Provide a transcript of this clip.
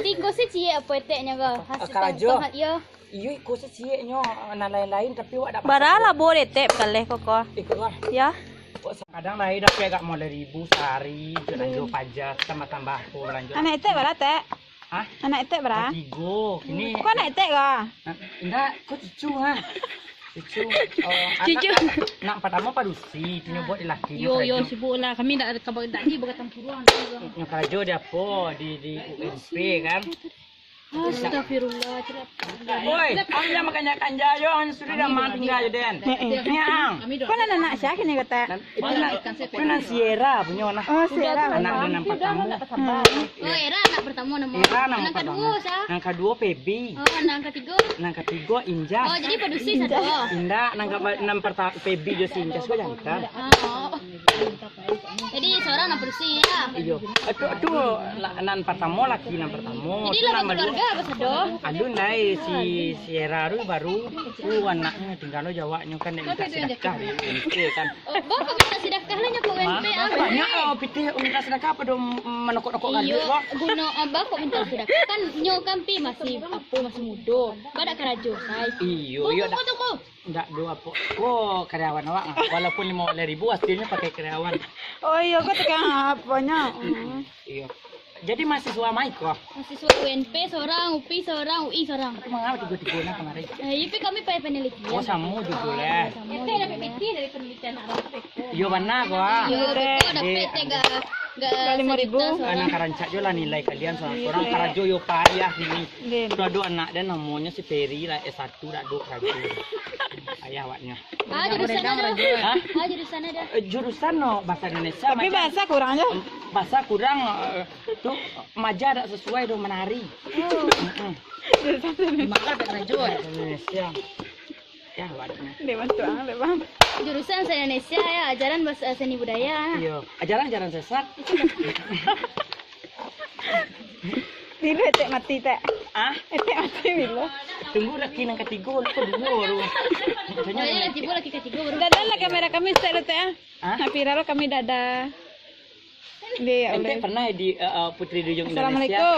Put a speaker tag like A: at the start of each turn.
A: Tingko sih cie apa eteknya ga? Hasil
B: Karajo.
A: tongkat ya.
B: Iyo ikut sesieknya nan lain-lain tapi wak dapat.
C: Barala boleh tep kaleh koko.
B: Ikut lah.
C: Ya.
B: Kadang lain dapat agak mau 2.000 sehari, lanjut pajak tambah-tambah aku lanjut.
C: Anak etek bara teh?
B: Hah?
C: Anak etek bara?
B: Tigo. Ini
C: Kok anak etek ga?
B: enggak, kok cucu ha. Cucu.
A: Cucu.
B: Nak pertama padusi, punya buat di laki.
A: Yo sibuk lah. Kami tak di berkatan puruan.
B: Yang karajo dia apa di UNP kan.
A: Astagfirullah.
B: Woi, kamu yang makannya kanja yo, sudah dah mati enggak yo Den. Nyang.
C: Kok anak siapa ni kata?
B: Itu nan Sierra punya anak.
C: Oh, Sierra.
B: Anak dengan pertama.
A: Oh, Era anak pertama nama.
B: Era nama
A: Anak kedua
B: pertama.
A: sah.
B: Yang kedua Pebi.
A: Oh, anak ketiga.
B: Yang ketiga Inja.
A: Oh, jadi padusi satu.
B: Indah, yang pertama Pebi jo si Inja sudah jantan.
A: Oh. Jadi seorang anak padusi ya.
B: Iyo. Itu nan pertama laki nan pertama.
A: Jadi
B: Itu
A: lah
B: nama dua.
A: keluarga apa sado?
B: Aduh nai si Sierra baru anaknya tinggal Jawanya kan dia minta sedekah UNP kan.
A: Oh, bapak minta sedekah lah nyokok UNP ah.
B: Banyak pitih minta sedekah apa dong menokok-nokok
A: Iyo,
B: gadis kok.
A: guna bapak minta sedekah kan nyokam pi masih muda. Pada kerajo say.
B: Iyo, iyo dah.
A: Tunggu.
B: Enggak dua apa. Oh, karyawan awak walaupun 5.000 aslinya pakai karyawan.
C: Oh iya, kok tekan apanya?
B: Iya. Jadi mahasiswa Mike kok.
A: Mahasiswa UNP seorang, UPI seorang, UI seorang.
B: Tapi mengapa tiga-tiganya kemarin?
A: Tapi kami penelitian.
B: Oh, sama juga lah.
A: Itu ada PPT dari penelitian arah
B: Iya benar kok.
A: Iya, betul ada PT gak
C: 5.000.
B: Anak karancak jo lah nilai kalian seorang karajo yo payah ini. Sudah dua anak dan namanya si Peri lah S1 dah dua karajo. Ayah awaknya.
A: Jurusan ada.
B: Hah?
A: Jurusan ada.
B: Jurusan no bahasa Indonesia.
C: Tapi bahasa kurang aja.
B: Bahasa kurang tuh maja tak sesuai dong menari.
A: Gimana kerajo?
B: Bahasa Indonesia. Ya awaknya.
C: Dewan tuang, dewan.
A: Jurusan bahasa Indonesia ya, ajaran bahasa seni budaya.
B: Iya, ajaran sesat.
C: Dilo etek mati teh.
B: Ah,
C: Etek mati bilo.
B: tunggu lagi nang ketiga lupa dua baru.
A: Jadi lagi lagi ketiga baru.
C: Dadah lah kamera kami set teh.
B: Ah?
C: Viral kami dadah. Dia
B: Ente pernah di Putri Duyung Indonesia?
C: Assalamualaikum.